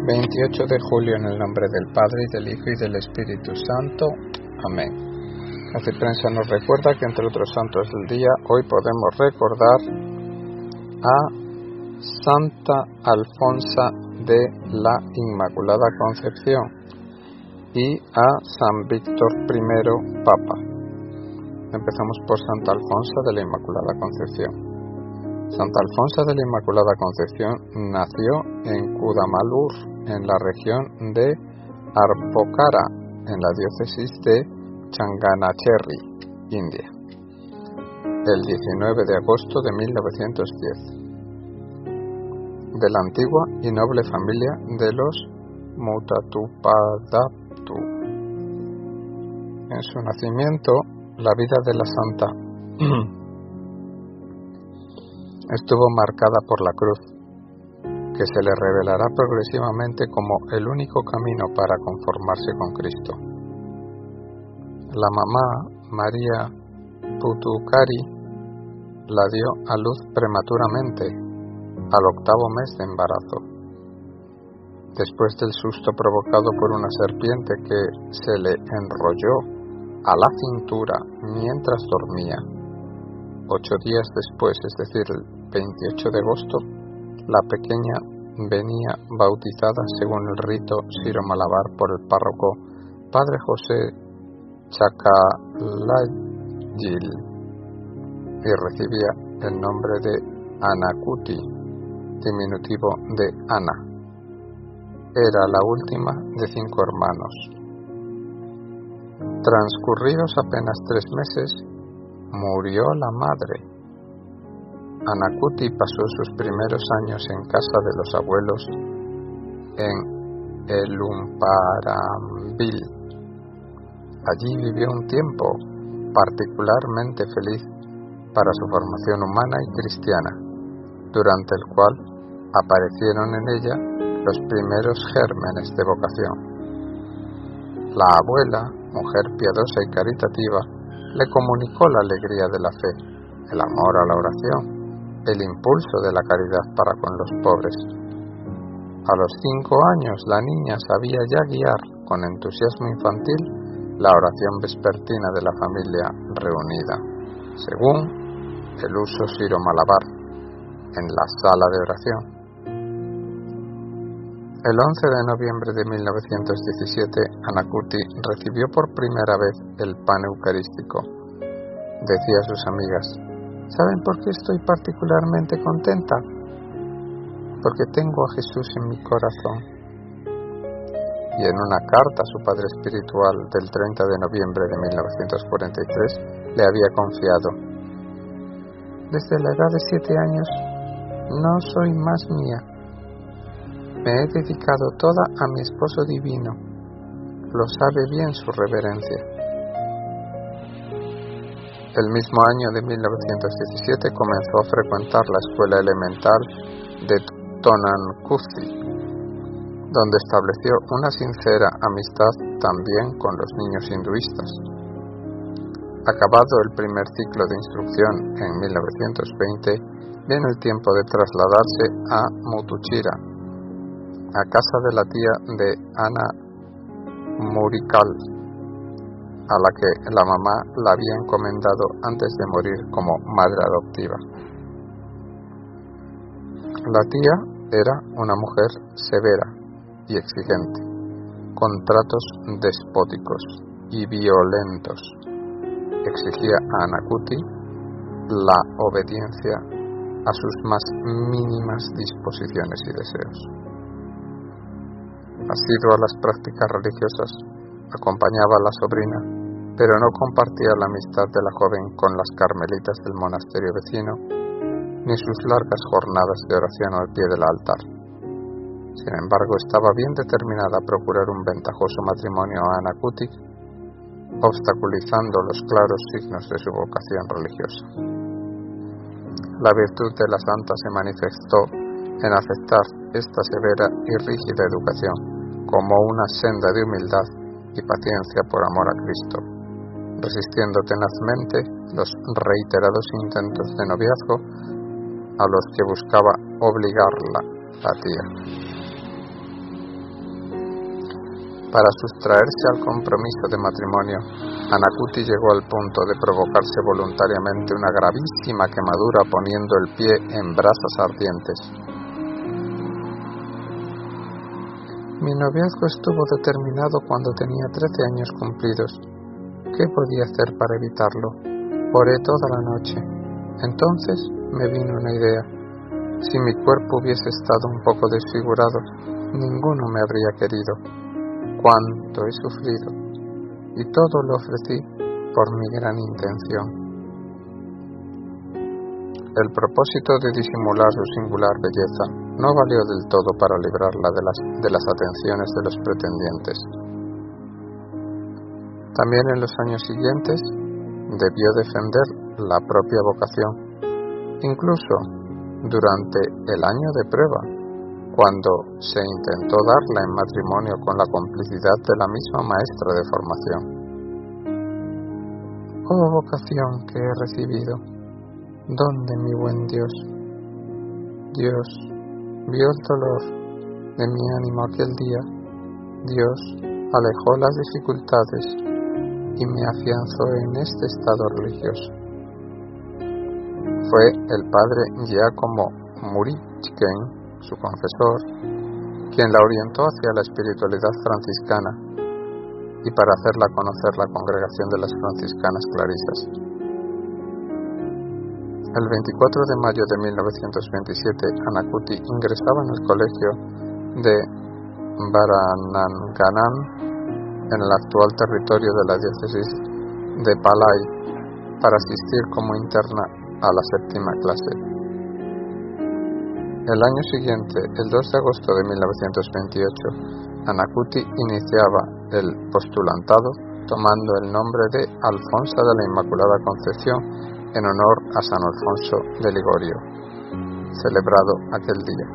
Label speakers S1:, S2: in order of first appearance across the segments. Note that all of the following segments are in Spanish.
S1: 28 de julio, en el nombre del Padre, y del Hijo, y del Espíritu Santo. Amén. La Ciprensa nos recuerda que entre otros santos del día, hoy podemos recordar a Santa Alfonsa de la Inmaculada Concepción y a San Víctor I, Papa. Empezamos por Santa Alfonsa de la Inmaculada Concepción. Santa Alfonsa de la Inmaculada Concepción nació en Cudamalur, en la región de Arpocara, en la diócesis de Changanacheri, India, el 19 de agosto de 1910, de la antigua y noble familia de los Mutatupadaptu. En su nacimiento, la vida de la santa estuvo marcada por la cruz, que se le revelará progresivamente como el único camino para conformarse con Cristo. La mamá, María Putukari, la dio a luz prematuramente, al 8º mes de embarazo. Después del susto provocado por una serpiente que se le enrolló a la cintura mientras dormía, 8 días después, es decir, el 28 de agosto, la pequeña venía bautizada según el rito siro-malabar por el párroco Padre José Chakalayil y recibía el nombre de Anakuti, diminutivo de Ana. Era la última de 5 hermanos. Transcurridos apenas 3 meses, murió la madre. Anakuti pasó sus primeros años en casa de los abuelos en Elumparambil. Allí vivió un tiempo particularmente feliz para su formación humana y cristiana, durante el cual aparecieron en ella los primeros gérmenes de vocación. La abuela, mujer piadosa y caritativa, le comunicó la alegría de la fe, el amor a la oración, el impulso de la caridad para con los pobres. A los 5 años la niña sabía ya guiar con entusiasmo infantil la oración vespertina de la familia reunida, según el uso siro-malabar, en la sala de oración. El 11 de noviembre de 1917, Anakuti recibió por primera vez el pan eucarístico. Decía a sus amigas: ¿saben por qué estoy particularmente contenta? Porque tengo a Jesús en mi corazón. Y en una carta a su padre espiritual del 30 de noviembre de 1943 le había confiado: desde la edad de 7 años no soy más mía. Me he dedicado toda a mi esposo divino. Lo sabe bien su reverencia. El mismo año de 1917 comenzó a frecuentar la escuela elemental de Tonankuzi, donde estableció una sincera amistad también con los niños hinduistas. Acabado el primer ciclo de instrucción en 1920, viene el tiempo de trasladarse a Mutuchira, a casa de la tía de Ana Murikal, a la que la mamá la había encomendado antes de morir como madre adoptiva. La tía era una mujer severa y exigente, con tratos despóticos y violentos. Exigía a Anakuti la obediencia a sus más mínimas disposiciones y deseos. Asiduo a las prácticas religiosas, acompañaba a la sobrina, pero no compartía la amistad de la joven con las carmelitas del monasterio vecino, ni sus largas jornadas de oración al pie del altar. Sin embargo, estaba bien determinada a procurar un ventajoso matrimonio a Anakuti, obstaculizando los claros signos de su vocación religiosa. La virtud de la santa se manifestó en aceptar esta severa y rígida educación como una senda de humildad y paciencia por amor a Cristo, resistiendo tenazmente los reiterados intentos de noviazgo a los que buscaba obligarla la tía. Para sustraerse al compromiso de matrimonio, Anakuti llegó al punto de provocarse voluntariamente una gravísima quemadura poniendo el pie en brasas ardientes. Mi noviazgo estuvo determinado cuando tenía 13 años cumplidos. ¿Qué podía hacer para evitarlo? Oré toda la noche. Entonces me vino una idea. Si mi cuerpo hubiese estado un poco desfigurado, ninguno me habría querido. Cuánto he sufrido, y todo lo ofrecí por mi gran intención. El propósito de disimular su singular belleza no valió del todo para librarla de las atenciones de los pretendientes. También en los años siguientes debió defender la propia vocación, incluso durante el año de prueba, cuando se intentó darla en matrimonio con la complicidad de la misma maestra de formación. Oh vocación que he recibido, ¿dónde mi buen Dios? Dios vio el dolor de mi ánimo aquel día. Dios alejó las dificultades y me afianzó en este estado religioso. Fue el padre Giacomo Murichken, su confesor, quien la orientó hacia la espiritualidad franciscana y para hacerla conocer la congregación de las franciscanas clarisas. El 24 de mayo de 1927, Anakuti ingresaba en el colegio de Varananganam, en el actual territorio de la diócesis de Palai, para asistir como interna a la 7ª clase. El año siguiente, el 2 de agosto de 1928, Anakuti iniciaba el postulantado tomando el nombre de Alfonsa de la Inmaculada Concepción en honor a San Alfonso de Ligorio, celebrado aquel día.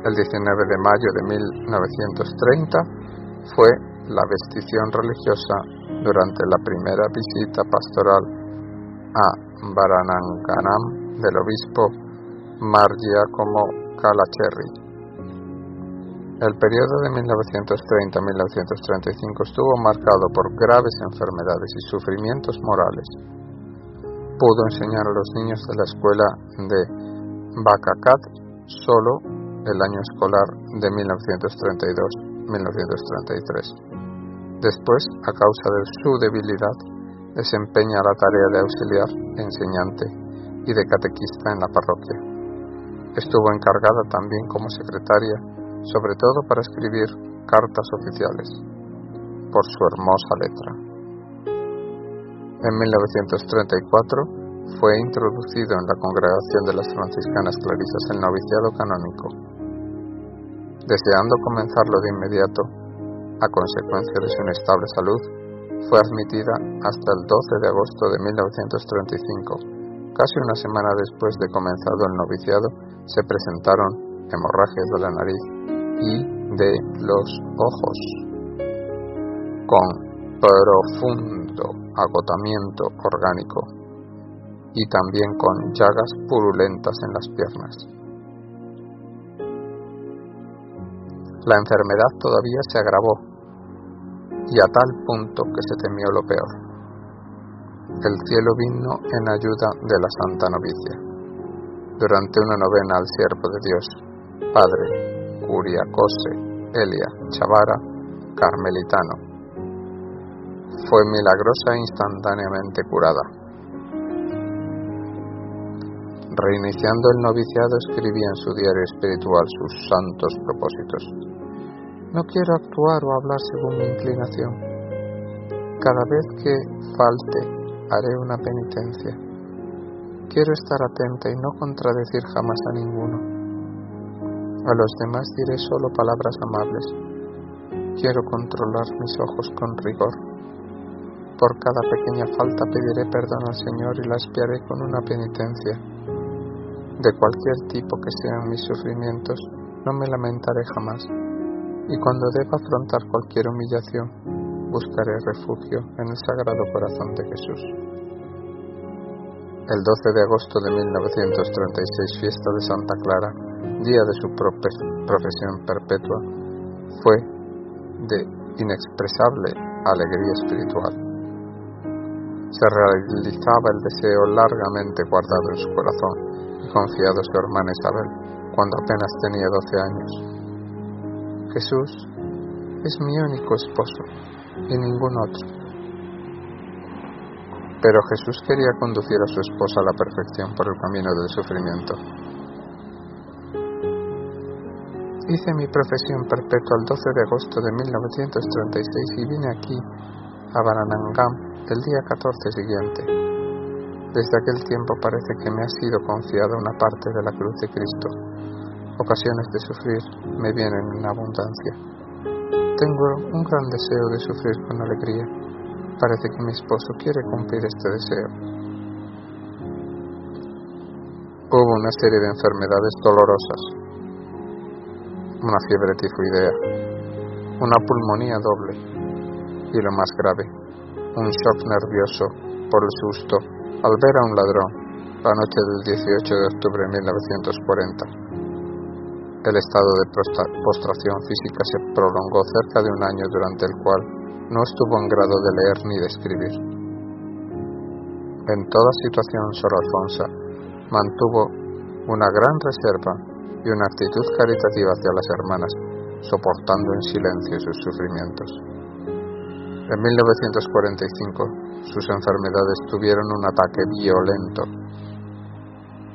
S1: El 19 de mayo de 1930 fue la vestición religiosa durante la primera visita pastoral a Varananganam del obispo Mar Giacomo Kalacherry. El periodo de 1930-1935 estuvo marcado por graves enfermedades y sufrimientos morales. Pudo enseñar a los niños de la escuela de Bakakat solo el año escolar de 1932-1933. Después, a causa de su debilidad, desempeña la tarea de auxiliar, enseñante y de catequista en la parroquia. Estuvo encargada también como secretaria, sobre todo para escribir cartas oficiales, por su hermosa letra. En 1934 fue introducido en la congregación de las franciscanas clarisas el noviciado canónico. Deseando comenzarlo de inmediato, a consecuencia de su inestable salud, fue admitida hasta el 12 de agosto de 1935. Casi una semana después de comenzado el noviciado, se presentaron hemorragias de la nariz y de los ojos, con profundo agotamiento orgánico y también con llagas purulentas en las piernas. La enfermedad todavía se agravó y a tal punto que se temió lo peor. El cielo vino en ayuda de la Santa Novicia. Durante una novena al siervo de Dios, Padre Curiacose Elia Chavara, carmelitano, fue milagrosa e instantáneamente curada. Reiniciando el noviciado, escribía en su diario espiritual sus santos propósitos. No quiero actuar o hablar según mi inclinación. Cada vez que falte, haré una penitencia. Quiero estar atenta y no contradecir jamás a ninguno. A los demás diré solo palabras amables. Quiero controlar mis ojos con rigor. Por cada pequeña falta pediré perdón al Señor y la expiaré con una penitencia. De cualquier tipo que sean mis sufrimientos, no me lamentaré jamás. Y cuando deba afrontar cualquier humillación, buscaré refugio en el Sagrado Corazón de Jesús. El 12 de agosto de 1936, fiesta de Santa Clara, día de su profesión perpetua, fue de inexpresable alegría espiritual. Se realizaba el deseo largamente guardado en su corazón y confiado a su hermana Isabel, cuando apenas tenía 12 años. Jesús es mi único esposo y ningún otro. Pero Jesús quería conducir a su esposa a la perfección por el camino del sufrimiento. Hice mi profesión perpetua el 12 de agosto de 1936 y vine aquí, a Baranangam, el día 14 siguiente. Desde aquel tiempo parece que me ha sido confiada una parte de la cruz de Cristo. Ocasiones de sufrir me vienen en abundancia. Tengo un gran deseo de sufrir con alegría. Parece que mi esposo quiere cumplir este deseo. Hubo una serie de enfermedades dolorosas. Una fiebre tifoidea, una pulmonía doble y lo más grave, un shock nervioso por el susto al ver a un ladrón la noche del 18 de octubre de 1940. El estado de postración física se prolongó cerca de un año, durante el cual no estuvo en grado de leer ni de escribir. En toda situación, Sor Alfonsa mantuvo una gran reserva y una actitud caritativa hacia las hermanas, soportando en silencio sus sufrimientos. En 1945, sus enfermedades tuvieron un ataque violento.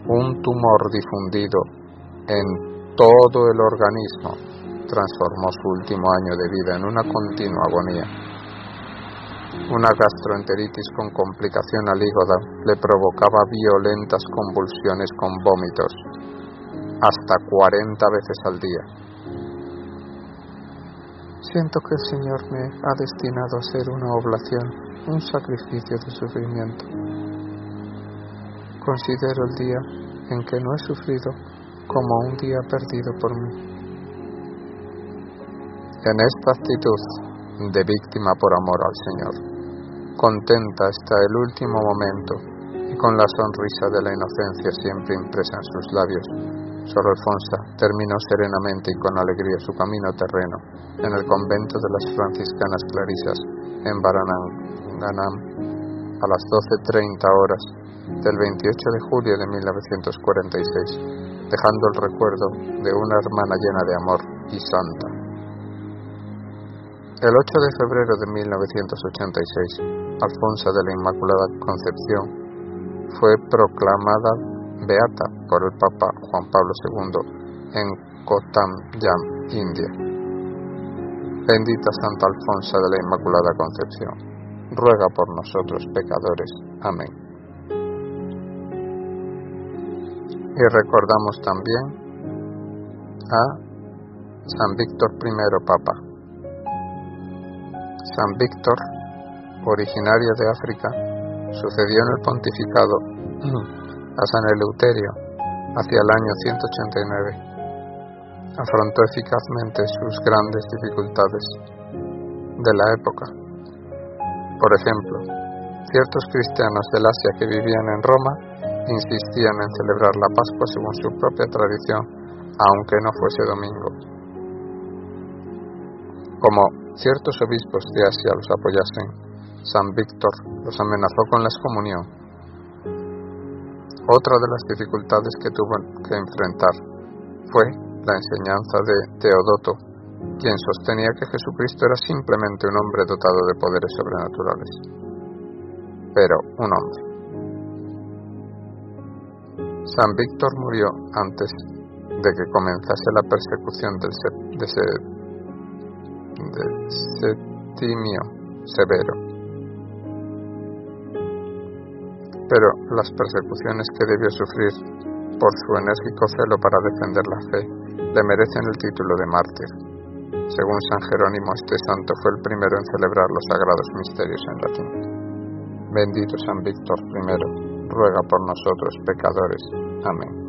S1: Un tumor difundido en todo el organismo transformó su último año de vida en una continua agonía. Una gastroenteritis con complicación al hígado le provocaba violentas convulsiones con vómitos, hasta 40 veces al día. Siento que el Señor me ha destinado a hacer una oblación, un sacrificio de sufrimiento. Considero el día en que no he sufrido como un día perdido por mí. En esta actitud de víctima por amor al Señor, contenta hasta el último momento y con la sonrisa de la inocencia siempre impresa en sus labios, Sor Alfonsa terminó serenamente y con alegría su camino terreno en el convento de las franciscanas clarisas en Baranangam a las 12:30 horas del 28 de julio de 1946, dejando el recuerdo de una hermana llena de amor y santa. El 8 de febrero de 1986, Alfonsa de la Inmaculada Concepción fue proclamada beata por el Papa Juan Pablo II en Kottayam, India. Bendita Santa Alfonsa de la Inmaculada Concepción, ruega por nosotros pecadores. Amén. Y recordamos también a San Víctor I, Papa. San Víctor, originario de África, sucedió en el pontificado a San Eleuterio hacia el año 189. Afrontó eficazmente sus grandes dificultades de la época. Por ejemplo, ciertos cristianos del Asia que vivían en Roma insistían en celebrar la Pascua según su propia tradición, aunque no fuese domingo. Como ciertos obispos de Asia los apoyasen, San Víctor los amenazó con la excomunión. Otra de las dificultades que tuvo que enfrentar fue la enseñanza de Teodoto, quien sostenía que Jesucristo era simplemente un hombre dotado de poderes sobrenaturales, pero un hombre. San Víctor murió antes de que comenzase la persecución de Septimio Severo. Pero las persecuciones que debió sufrir por su enérgico celo para defender la fe le merecen el título de mártir. Según San Jerónimo, este santo fue el primero en celebrar los sagrados misterios en latín. Bendito San Víctor I, ruega por nosotros pecadores. Amén.